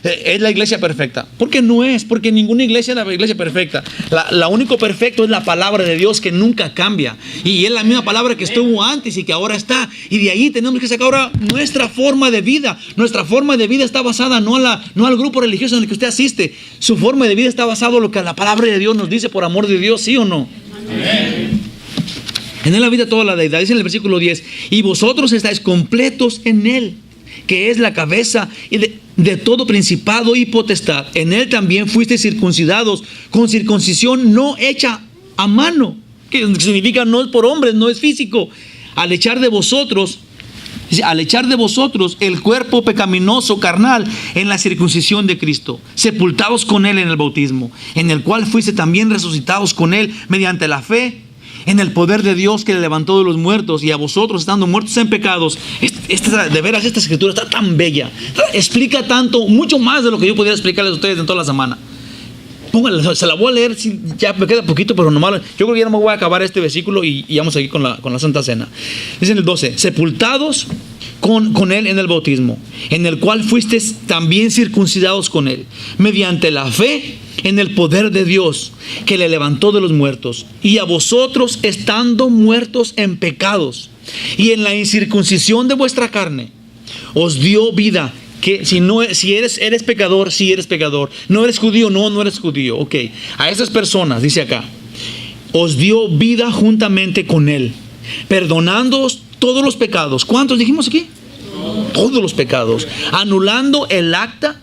es la iglesia perfecta, porque no es, porque ninguna iglesia es la iglesia perfecta. La único perfecto es la palabra de Dios, que nunca cambia, y es la misma palabra que estuvo antes y que ahora está, y de ahí tenemos que sacar ahora nuestra forma de vida. Nuestra forma de vida está basada no al grupo religioso en el que usted asiste. Su forma de vida está basada en lo que la palabra de Dios nos dice, por amor de Dios, ¿sí o no? Amén. En él habita toda la deidad, dice en el versículo 10, y vosotros estáis completos en él, que es la cabeza y de todo principado y potestad. En él también fuisteis circuncidados con circuncisión no hecha a mano, que significa no es por hombres, no es físico, al echar de vosotros el cuerpo pecaminoso carnal en la circuncisión de Cristo, sepultados con él en el bautismo, en el cual fuiste también resucitados con él mediante la fe en el poder de Dios que le levantó de los muertos, y a vosotros estando muertos en pecados. De veras, esta escritura está tan bella, explica tanto, mucho más de lo que yo pudiera explicarles a ustedes en toda la semana. Pónganla, se la voy a leer, ya me queda poquito, pero nomás, yo creo que ya no me voy a acabar este versículo y vamos a seguir con la Santa Cena. Dice en el 12, sepultados con él en el bautismo, en el cual fuisteis también circuncidados con él, mediante la fe en el poder de Dios que le levantó de los muertos, y a vosotros estando muertos en pecados y en la incircuncisión de vuestra carne, os dio vida. Que si eres pecador, si eres pecador. No eres judío, no eres judío. Ok, a esas personas, dice acá, os dio vida juntamente con él, perdonándoos todos los pecados. ¿Cuántos dijimos aquí? Todos los pecados. Anulando el acta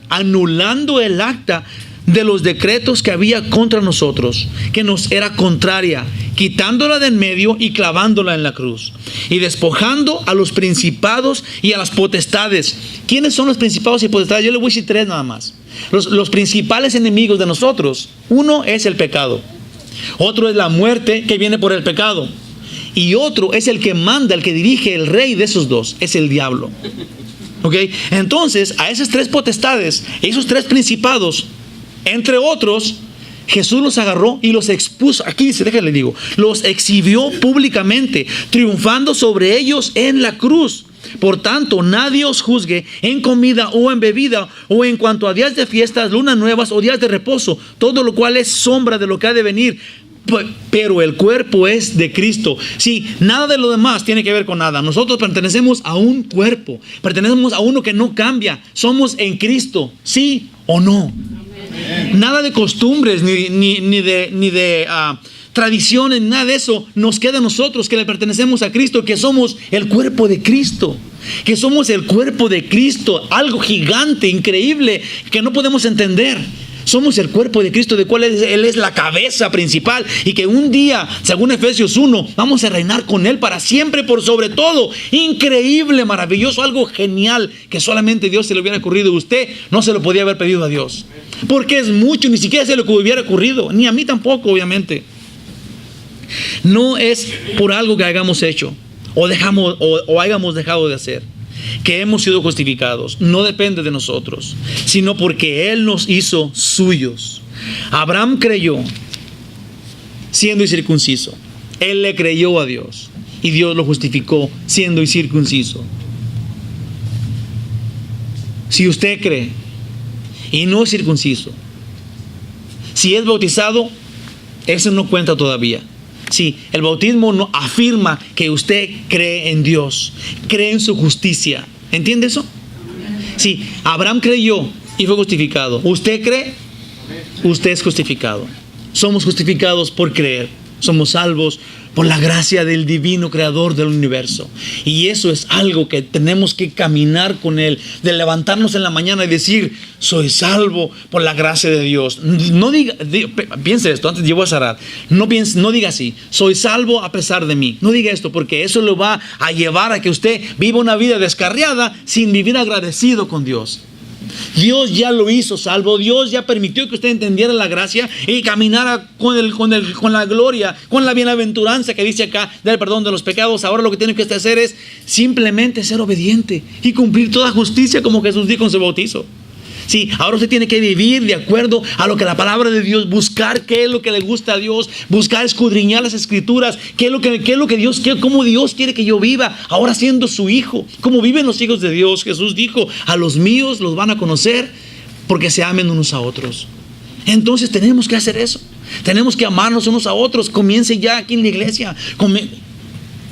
de los decretos que había contra nosotros, que nos era contraria, quitándola de en medio y clavándola en la cruz, y despojando a los principados y a las potestades. ¿Quiénes son los principados y potestades? Yo le voy a decir tres nada más. Los principales enemigos de nosotros: uno es el pecado, otro es la muerte que viene por el pecado, y otro es el que manda, el que dirige, el rey de esos dos, es el diablo. ¿Ok? Entonces, a esas tres potestades, esos tres principados, entre otros, Jesús los agarró y los expuso. Aquí dice, déjale digo, los exhibió públicamente, triunfando sobre ellos en la cruz. Por tanto, nadie os juzgue en comida o en bebida, o en cuanto a días de fiestas, lunas nuevas o días de reposo, todo lo cual es sombra de lo que ha de venir. Pero el cuerpo es de Cristo. Sí, nada de lo demás tiene que ver con nada. Nosotros pertenecemos a un cuerpo, pertenecemos a uno que no cambia. Somos en Cristo, ¿sí o no? Nada de costumbres, ni de tradiciones, nada de eso nos queda a nosotros, que le pertenecemos a Cristo, que somos el cuerpo de Cristo. Que somos el cuerpo de Cristo, algo gigante, increíble, que no podemos entender. Somos el cuerpo de Cristo, de cual Él es la cabeza principal, y que un día, según Efesios 1, vamos a reinar con Él para siempre por sobre todo. Increíble, maravilloso, algo genial que solamente Dios se le hubiera ocurrido. Usted no se lo podía haber pedido a Dios, porque es mucho, ni siquiera se le hubiera ocurrido, ni a mí tampoco, obviamente. No es por algo que hayamos hecho o hayamos dejado de hacer que hemos sido justificados. No depende de nosotros, sino porque Él nos hizo suyos. Abraham creyó siendo incircunciso. Él le creyó a Dios y Dios lo justificó siendo incircunciso. Si usted cree y no es circunciso, si es bautizado, eso no cuenta todavía. Sí, el bautismo no afirma que usted cree en Dios, cree en su justicia. ¿Entiende eso? Sí, Abraham creyó y fue justificado. ¿Usted cree? Usted es justificado. Somos justificados por creer. Somos salvos por la gracia del divino creador del universo. Y eso es algo que tenemos que caminar con Él, de levantarnos en la mañana y decir, soy salvo por la gracia de Dios. No diga, piense esto, antes llevo a cerrar. No diga así, soy salvo a pesar de mí. No diga esto, porque eso lo va a llevar a que usted viva una vida descarriada sin vivir agradecido con Dios. Dios ya lo hizo salvo. Dios ya permitió que usted entendiera la gracia y caminara con la gloria, con la bienaventuranza que dice acá del perdón de los pecados. Ahora lo que tiene que usted hacer es simplemente ser obediente y cumplir toda justicia como Jesús dijo en su bautizo. Sí, ahora usted tiene que vivir de acuerdo a lo que la palabra de Dios, buscar qué es lo que le gusta a Dios, buscar escudriñar las escrituras, qué es lo que Dios, cómo Dios quiere que yo viva, ahora siendo su hijo, cómo viven los hijos de Dios. Jesús dijo, a los míos los van a conocer porque se amen unos a otros. Entonces tenemos que hacer eso, tenemos que amarnos unos a otros. Comience ya aquí en la iglesia,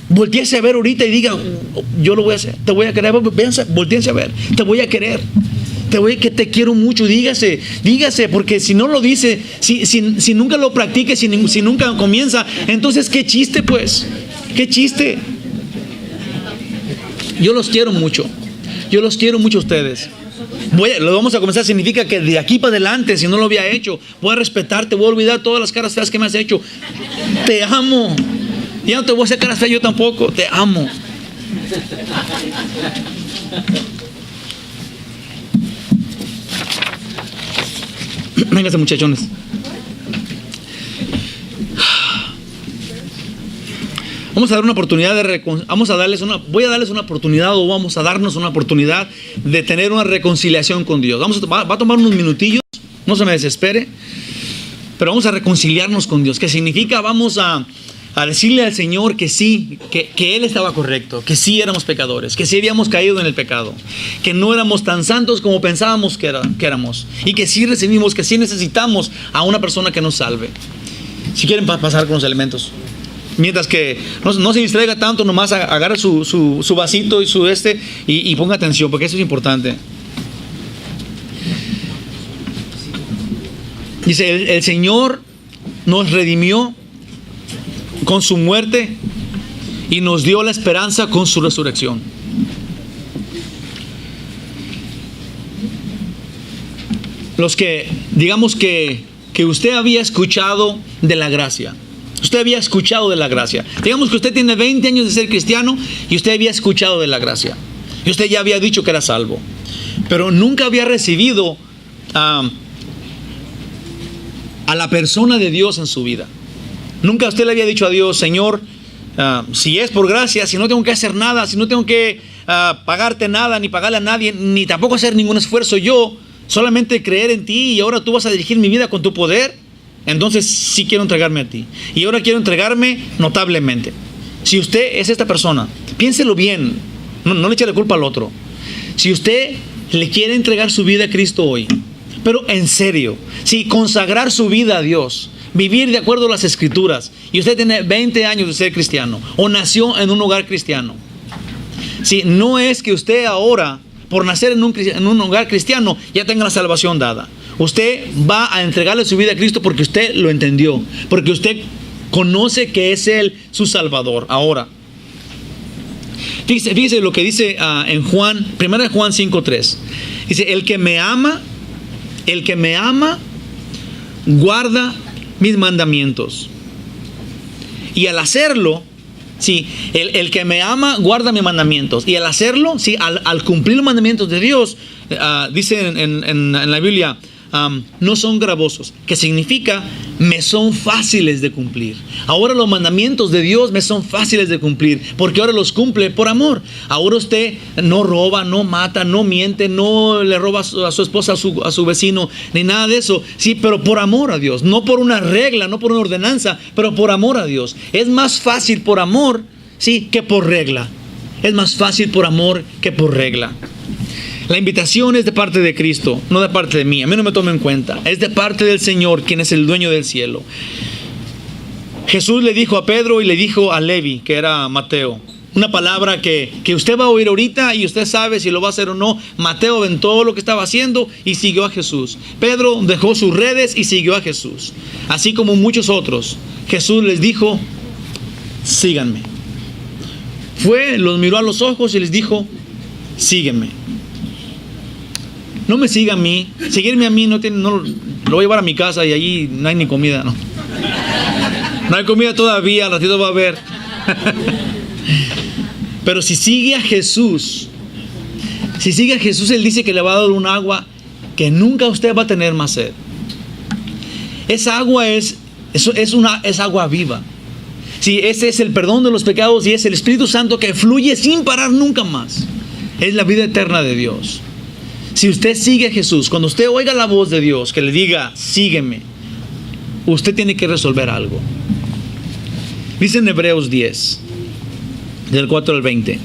voltéese a ver ahorita y diga, yo lo voy a hacer, te voy a querer, voltéese a ver, te voy a querer. Que te quiero mucho, dígase, porque si no lo dice, si nunca lo practica, si nunca comienza, entonces qué chiste pues, qué chiste. Yo los quiero mucho a ustedes. Lo vamos a comenzar, significa que de aquí para adelante, si no lo había hecho, voy a respetarte, voy a olvidar todas las caras feas que me has hecho. Te amo, ya no te voy a hacer caras feas yo tampoco, te amo. Vénganse, muchachones. Vamos a dar una oportunidad voy a darles una oportunidad, o vamos a darnos una oportunidad de tener una reconciliación con Dios. Va a tomar unos minutillos, no se me desespere, pero vamos a reconciliarnos con Dios. ¿Qué significa? Vamos a decirle al Señor que sí, que Él estaba correcto, que sí éramos pecadores, que sí habíamos caído en el pecado, que no éramos tan santos como pensábamos que éramos, y que sí recibimos, que sí necesitamos a una persona que nos salve. Si quieren pasar con los elementos, mientras que no se distraiga tanto, nomás agarre su vasito y ponga atención, porque eso es importante. Dice, el Señor nos redimió con su muerte y nos dio la esperanza con su resurrección. Los que, digamos que usted había escuchado de la gracia. Usted había escuchado de la gracia. Digamos que usted tiene 20 años de ser cristiano y usted había escuchado de la gracia. Y usted ya había dicho que era salvo. Pero nunca había recibido a la persona de Dios en su vida. Nunca usted le había dicho a Dios, Señor, si es por gracia, si no tengo que hacer nada, si no tengo que pagarte nada, ni pagarle a nadie, ni tampoco hacer ningún esfuerzo yo, solamente creer en ti y ahora tú vas a dirigir mi vida con tu poder, entonces sí quiero entregarme a ti. Y ahora quiero entregarme notablemente. Si usted es esta persona, piénselo bien, no le eche la culpa al otro. Si usted le quiere entregar su vida a Cristo hoy, pero en serio, si consagrar su vida a Dios, vivir de acuerdo a las escrituras, y usted tiene 20 años de ser cristiano o nació en un hogar cristiano, si no es que usted ahora, por nacer en un hogar cristiano, ya tenga la salvación dada. Usted va a entregarle su vida a Cristo porque usted lo entendió, porque usted conoce que es Él su Salvador. Ahora, fíjese lo que dice en Juan, 1 Juan 5:3. Dice, el que me ama, guarda mis mandamientos. Y al hacerlo, sí, el que me ama guarda mis mandamientos. Y al hacerlo, sí, al cumplir los mandamientos de Dios, dice en la Biblia, no son gravosos, que significa me son fáciles de cumplir. Ahora los mandamientos de Dios me son fáciles de cumplir, porque ahora los cumple por amor. Ahora usted no roba, no mata, no miente, no le roba a su esposa, a su vecino, ni nada de eso. Sí, pero por amor a Dios, no por una regla, no por una ordenanza, pero por amor a Dios. Es más fácil por amor, sí, que por regla. Es más fácil por amor que por regla. La invitación es de parte de Cristo, no de parte de mí. A mí no me tome en cuenta. Es de parte del Señor, quien es el dueño del cielo. Jesús le dijo a Pedro y le dijo a Levi, que era Mateo, una palabra que usted va a oír ahorita y usted sabe si lo va a hacer o no. Mateo aventó lo que estaba haciendo y siguió a Jesús. Pedro dejó sus redes y siguió a Jesús. Así como muchos otros. Jesús les dijo, síganme. Fue, los miró a los ojos y les dijo, sígueme. No me siga a mí. Seguirme a mí lo voy a llevar a mi casa y allí no hay ni comida, ¿no? No hay comida todavía, al ratito va a haber. Pero si sigue a Jesús, Él dice que le va a dar un agua que nunca usted va a tener más sed. Esa agua es agua viva. Sí, ese es el perdón de los pecados y es el Espíritu Santo que fluye sin parar nunca más. Es la vida eterna de Dios. Si usted sigue a Jesús, cuando usted oiga la voz de Dios que le diga, sígueme, usted tiene que resolver algo. Dice en Hebreos 10, del 4 al 20,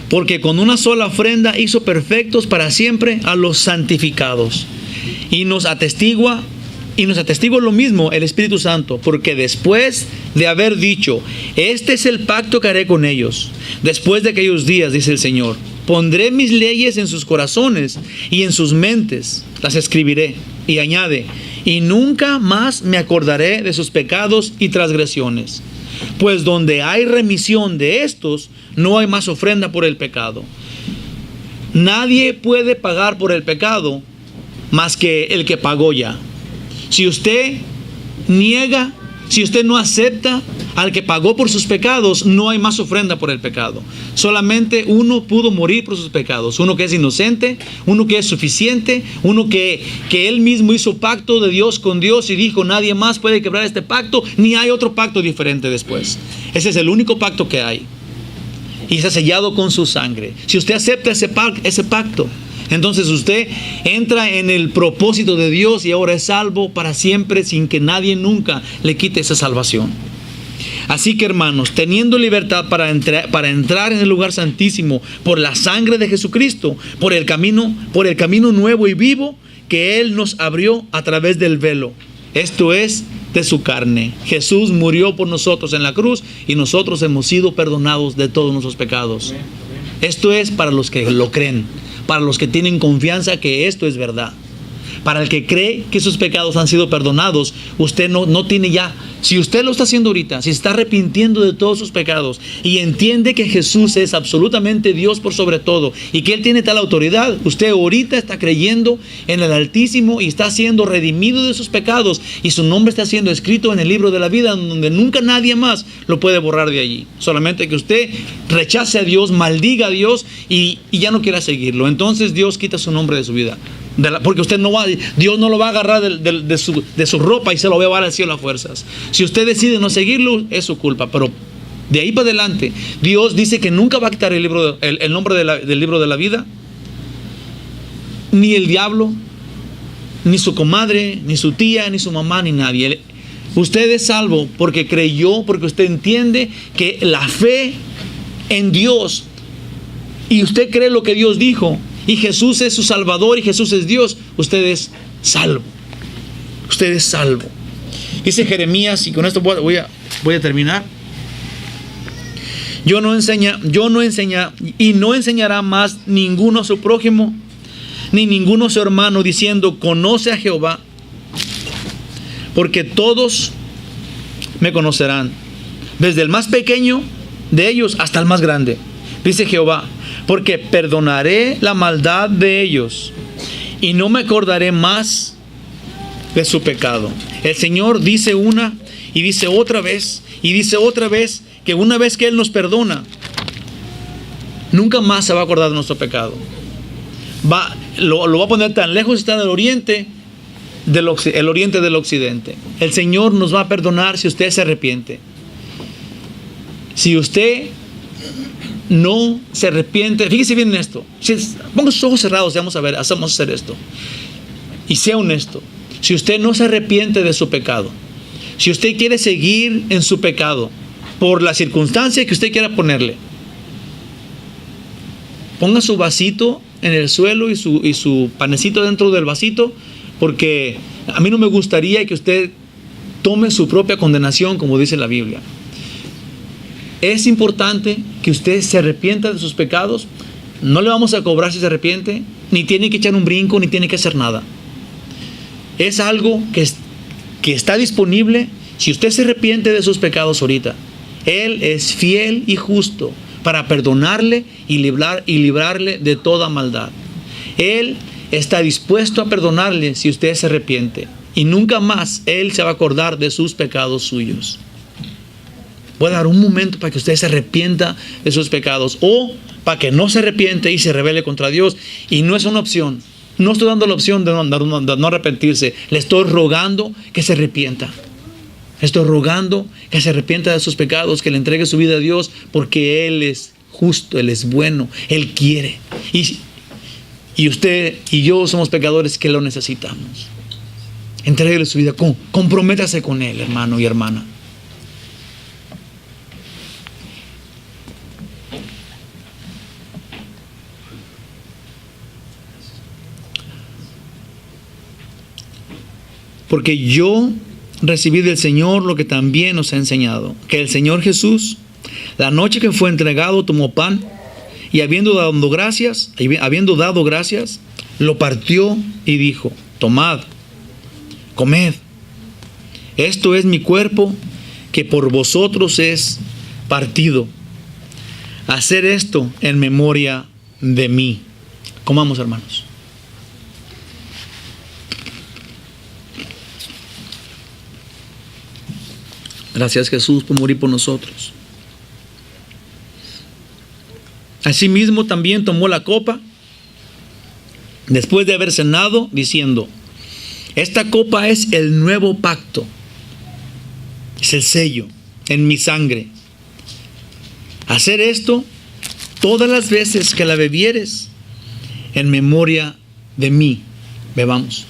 porque con una sola ofrenda hizo perfectos para siempre a los santificados. Y nos atestigua lo mismo el Espíritu Santo, porque después de haber dicho, este es el pacto que haré con ellos, después de aquellos días, dice el Señor, pondré mis leyes en sus corazones y en sus mentes las escribiré. Y añade, y nunca más me acordaré de sus pecados y transgresiones. Pues donde hay remisión de estos, no hay más ofrenda por el pecado. Nadie puede pagar por el pecado más que el que pagó ya. Si usted niega, si usted no acepta al que pagó por sus pecados, no hay más ofrenda por el pecado. Solamente uno pudo morir por sus pecados. Uno que es inocente, uno que es suficiente, uno que él mismo hizo pacto de Dios con Dios y dijo, nadie más puede quebrar este pacto, ni hay otro pacto diferente después. Ese es el único pacto que hay. Y está sellado con su sangre. Si usted acepta ese pacto, entonces usted entra en el propósito de Dios y ahora es salvo para siempre sin que nadie nunca le quite esa salvación. Así que, hermanos, teniendo libertad para entrar en el lugar santísimo por la sangre de Jesucristo, por el camino nuevo y vivo que Él nos abrió a través del velo, esto es, de su carne. Jesús murió por nosotros en la cruz y nosotros hemos sido perdonados de todos nuestros pecados. Esto es para los que lo creen, para los que tienen confianza que esto es verdad. Para el que cree que sus pecados han sido perdonados, usted no tiene ya. Si usted lo está haciendo ahorita, si está arrepintiendo de todos sus pecados y entiende que Jesús es absolutamente Dios por sobre todo y que Él tiene tal autoridad, usted ahorita está creyendo en el Altísimo y está siendo redimido de sus pecados y su nombre está siendo escrito en el libro de la vida donde nunca nadie más lo puede borrar de allí. Solamente que usted rechace a Dios, maldiga a Dios y ya no quiera seguirlo. Entonces Dios quita su nombre de su vida. Porque Dios no lo va a agarrar de su ropa y se lo va a llevar al cielo a fuerzas. Si usted decide no seguirlo, es su culpa. Pero de ahí para adelante, Dios dice que nunca va a quitar el nombre del libro de la vida. Ni el diablo, ni su comadre, ni su tía, ni su mamá, ni nadie. Usted es salvo porque creyó, porque usted entiende que la fe en Dios y usted cree lo que Dios dijo. Y Jesús es su Salvador y Jesús es Dios. Usted es salvo. Usted es salvo. Dice Jeremías, y con esto voy a terminar. Y no enseñará más ninguno a su prójimo, ni ninguno a su hermano, diciendo, conoce a Jehová, porque todos me conocerán, desde el más pequeño de ellos hasta el más grande. Dice Jehová, porque perdonaré la maldad de ellos y no me acordaré más de su pecado. El Señor dice una y dice otra vez que una vez que Él nos perdona, nunca más se va a acordar de nuestro pecado. Lo va a poner tan lejos está del oriente, el oriente del occidente. El Señor nos va a perdonar si usted se arrepiente. Si usted no se arrepiente, fíjese bien en esto. Ponga sus ojos cerrados y vamos a hacer esto. Y sea honesto. Si usted no se arrepiente de su pecado, si usted quiere seguir en su pecado por la circunstancia que usted quiera ponerle, ponga su vasito en el suelo y su panecito dentro del vasito, porque a mí no me gustaría que usted tome su propia condenación, como dice la Biblia. Es importante que usted se arrepienta de sus pecados. No le vamos a cobrar si se arrepiente, ni tiene que echar un brinco, ni tiene que hacer nada. Es algo que está disponible si usted se arrepiente de sus pecados ahorita. Él es fiel y justo para perdonarle y librarle de toda maldad. Él está dispuesto a perdonarle si usted se arrepiente. Y nunca más Él se va a acordar de sus pecados suyos. Voy a dar un momento para que usted se arrepienta de sus pecados. O para que no se arrepiente y se rebele contra Dios. Y no es una opción. No estoy dando la opción de no arrepentirse. Le estoy rogando que se arrepienta. Estoy rogando que se arrepienta de sus pecados, que le entregue su vida a Dios, porque Él es justo, Él es bueno, Él quiere. Y usted y yo somos pecadores que lo necesitamos. Entréguele su vida, comprométase con Él, hermano y hermana. Porque yo recibí del Señor lo que también nos ha enseñado, que el Señor Jesús, la noche que fue entregado, tomó pan y habiendo dado gracias, lo partió y dijo: tomad, comed, esto es mi cuerpo que por vosotros es partido. Hacer esto en memoria de mí. Comamos, hermanos. Gracias, Jesús, por morir por nosotros. Asimismo también tomó la copa después de haber cenado, diciendo: esta copa es el nuevo pacto, es el sello en mi sangre. Hacer esto todas las veces que la bebieres en memoria de mí. Bebamos.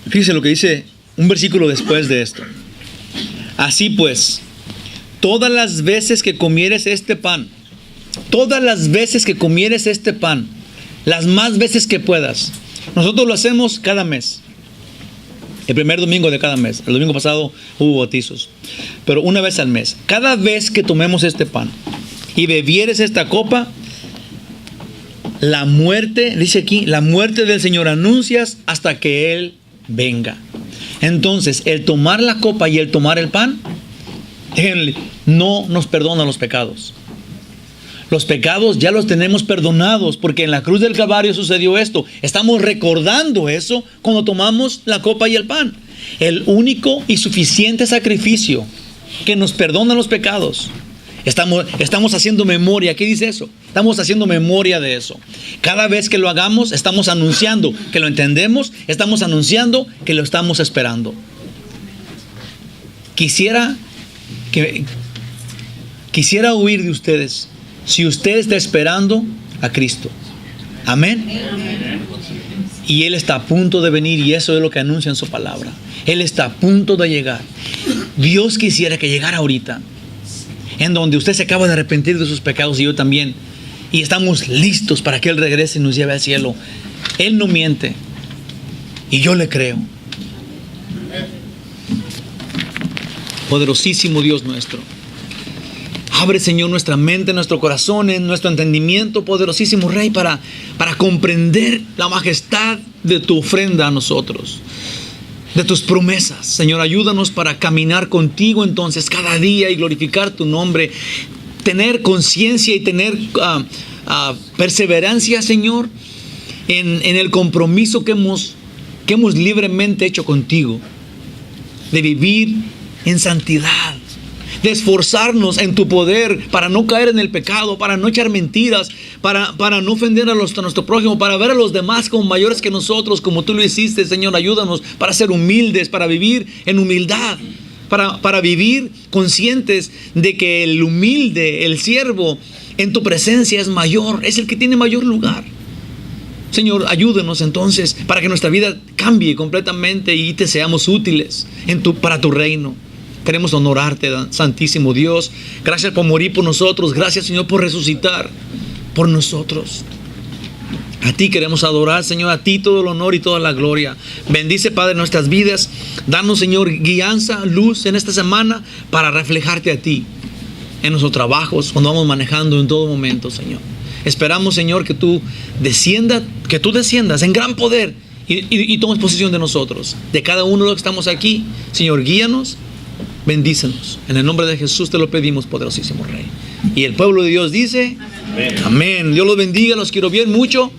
Fíjese lo que dice un versículo después de esto. Así pues, todas las veces que comieres este pan, las más veces que puedas. Nosotros lo hacemos cada mes. El primer domingo de cada mes. El domingo pasado hubo bautizos. Pero una vez al mes. Cada vez que tomemos este pan y bebieres esta copa, la muerte, dice aquí, la muerte del Señor anuncias hasta que Él venga. Entonces, el tomar la copa y el tomar el pan, Él no nos perdona los pecados. Los pecados ya los tenemos perdonados, porque en la cruz del Calvario sucedió esto. Estamos recordando eso cuando tomamos la copa y el pan. El único y suficiente sacrificio que nos perdona los pecados. Estamos haciendo memoria. ¿Qué dice eso? Estamos haciendo memoria de eso. Cada vez que lo hagamos, estamos anunciando que lo entendemos, estamos anunciando que lo estamos esperando. Quisiera oír de ustedes si usted está esperando a Cristo. Amén. Y Él está a punto de venir, y eso es lo que anuncia en su palabra. Él está a punto de llegar. Dios quisiera que llegara ahorita, en donde usted se acaba de arrepentir de sus pecados y yo también, y estamos listos para que Él regrese y nos lleve al cielo. Él no miente y yo le creo. Poderosísimo Dios nuestro, abre, Señor, nuestra mente, nuestro corazón, en nuestro entendimiento, poderosísimo Rey, para comprender la majestad de tu ofrenda a nosotros, de tus promesas. Señor, ayúdanos para caminar contigo entonces cada día y glorificar tu nombre, tener conciencia y tener perseverancia, Señor, en el compromiso que hemos libremente hecho contigo, de vivir en santidad, de esforzarnos en tu poder para no caer en el pecado, para no echar mentiras, para no ofender a nuestro prójimo, para ver a los demás como mayores que nosotros, como tú lo hiciste. Señor, ayúdanos para ser humildes, para vivir en humildad, para vivir conscientes de que el humilde, el siervo, en tu presencia es mayor, es el que tiene mayor lugar. Señor, ayúdanos entonces para que nuestra vida cambie completamente y te seamos útiles para tu reino. Queremos honorarte, Santísimo Dios. Gracias por morir por nosotros. Gracias, Señor, por resucitar por nosotros. A ti queremos adorar, Señor. A ti todo el honor y toda la gloria. Bendice, Padre, nuestras vidas. Danos, Señor, guianza, luz en esta semana para reflejarte a ti en nuestros trabajos, cuando vamos manejando, en todo momento, Señor. Esperamos, Señor, que tú desciendas en gran poder y tomes posesión de nosotros, de cada uno de los que estamos aquí. Señor, guíanos, bendícenos. En el nombre de Jesús te lo pedimos, poderosísimo Rey. Y el pueblo de Dios dice, amén. Dios los bendiga, los quiero bien mucho.